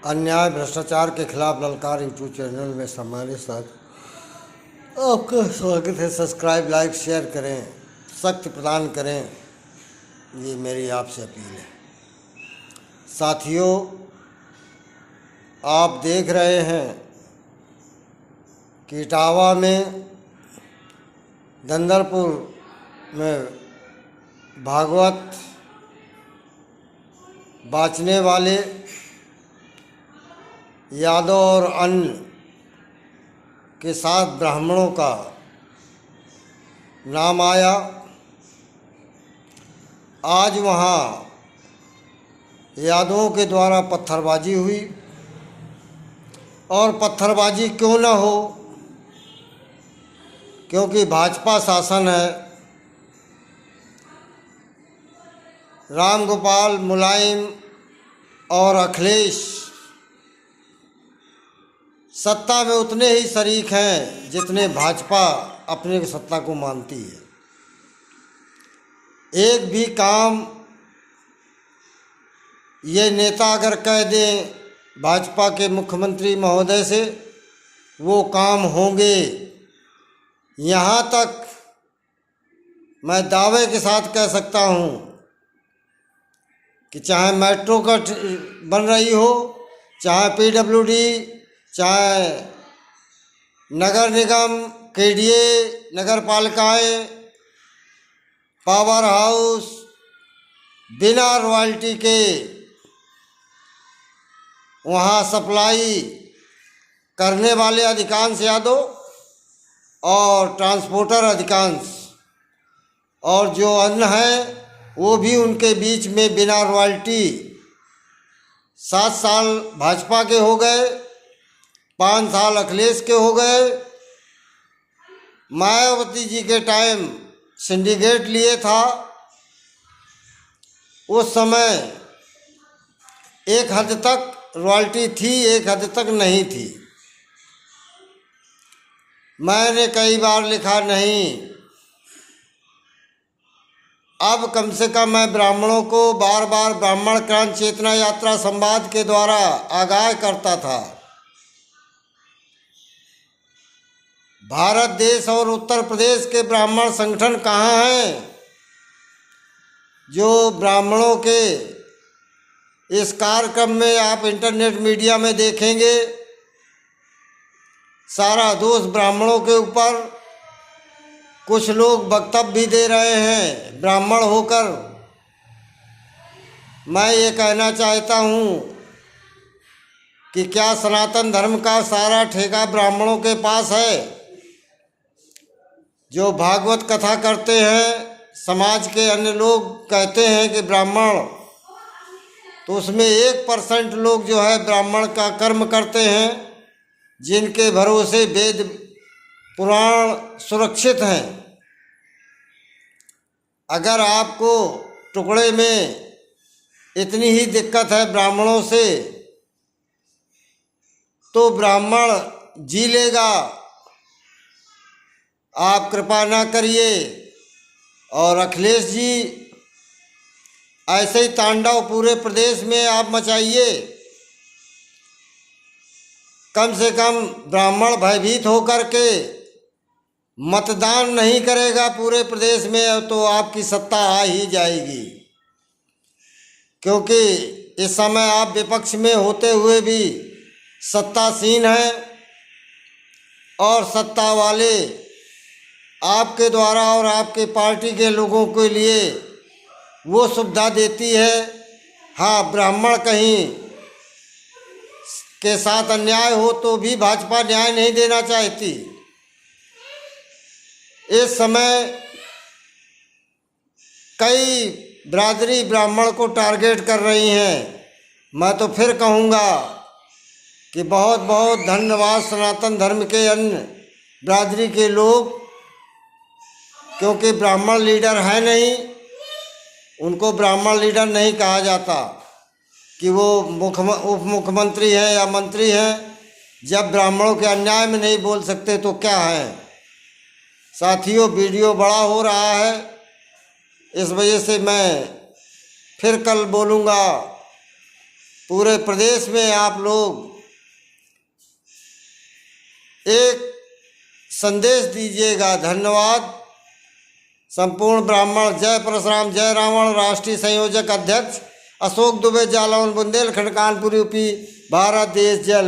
अन्याय भ्रष्टाचार के खिलाफ ललकार यूट्यूब चैनल में हमारे साथ आपका स्वागत है। सब्सक्राइब, लाइक, शेयर करें, शक्ति प्रदान करें, ये मेरी आपसे अपील है। साथियों, आप देख रहे हैं कि इटावा में दंदरपुर में भागवत बाँचने वाले यादव और अन्य के साथ ब्राह्मणों का नाम आया। आज वहाँ यादवों के द्वारा पत्थरबाजी हुई, और पत्थरबाजी क्यों न हो, क्योंकि भाजपा शासन है। राम गोपाल, मुलायम और अखिलेश सत्ता में उतने ही शरीक हैं जितने भाजपा अपने सत्ता को मानती है। एक भी काम ये नेता अगर कह दें भाजपा के मुख्यमंत्री महोदय से, वो काम होंगे। यहाँ तक मैं दावे के साथ कह सकता हूँ कि चाहे मेट्रो का बन रही हो, चाहे पीडब्ल्यूडी, चाहे नगर निगम, केडीए, नगर पालिकाएँ, पावर हाउस, बिना रॉयल्टी के वहाँ सप्लाई करने वाले अधिकांश यादव और ट्रांसपोर्टर अधिकांश, और जो अन्य हैं वो भी उनके बीच में बिना रॉयल्टी 7 साल भाजपा के हो गए, 5 साल अखिलेश के हो गए। मायावती जी के टाइम सिंडिकेट लिए था, उस समय एक हद तक रॉयल्टी थी, एक हद तक नहीं थी। मैंने कई बार लिखा, नहीं, अब कम से कम मैं ब्राह्मणों को बार बार ब्राह्मण क्रांति चेतना यात्रा संवाद के द्वारा आगाह करता था। भारत देश और उत्तर प्रदेश के ब्राह्मण संगठन कहाँ हैं जो ब्राह्मणों के इस कार्यक्रम में, आप इंटरनेट मीडिया में देखेंगे, सारा दोष ब्राह्मणों के ऊपर। कुछ लोग वक्तव्य भी दे रहे हैं ब्राह्मण होकर। मैं ये कहना चाहता हूँ कि क्या सनातन धर्म का सारा ठेका ब्राह्मणों के पास है? जो भागवत कथा करते हैं, समाज के अन्य लोग कहते हैं कि ब्राह्मण, तो उसमें 1% लोग जो है ब्राह्मण का कर्म करते हैं, जिनके भरोसे वेद पुराण सुरक्षित हैं। अगर आपको टुकड़े में इतनी ही दिक्कत है ब्राह्मणों से, तो ब्राह्मण जी लेगा। आप कृपा ना करिए। और अखिलेश जी, ऐसे ही तांडव पूरे प्रदेश में आप मचाइए। कम से कम ब्राह्मण भयभीत होकर के मतदान नहीं करेगा पूरे प्रदेश में, तो आपकी सत्ता आ ही जाएगी। क्योंकि इस समय आप विपक्ष में होते हुए भी सत्तासीन हैं, और सत्ता वाले आपके द्वारा और आपके पार्टी के लोगों के लिए वो सुविधा देती है। हाँ, ब्राह्मण कहीं के साथ अन्याय हो तो भी भाजपा न्याय नहीं देना चाहती। इस समय कई बिरादरी ब्राह्मण को टारगेट कर रही हैं। मैं तो फिर कहूँगा कि बहुत बहुत धन्यवाद सनातन धर्म के अन्य बिरादरी के लोग, क्योंकि ब्राह्मण लीडर है नहीं, उनको ब्राह्मण लीडर नहीं कहा जाता कि वो उप मुख्यमंत्री हैं या मंत्री हैं। जब ब्राह्मणों के अन्याय में नहीं बोल सकते तो क्या है? साथियों, वीडियो बड़ा हो रहा है, इस वजह से मैं फिर कल बोलूँगा। पूरे प्रदेश में आप लोग एक संदेश दीजिएगा। धन्यवाद। संपूर्ण ब्राह्मण। जय परशुराम, जय रावण। राष्ट्रीय संयोजक अध्यक्ष अशोक दुबे, जालौन बुंदेलखंड, कानपुर, यूपी, भारत देश। जय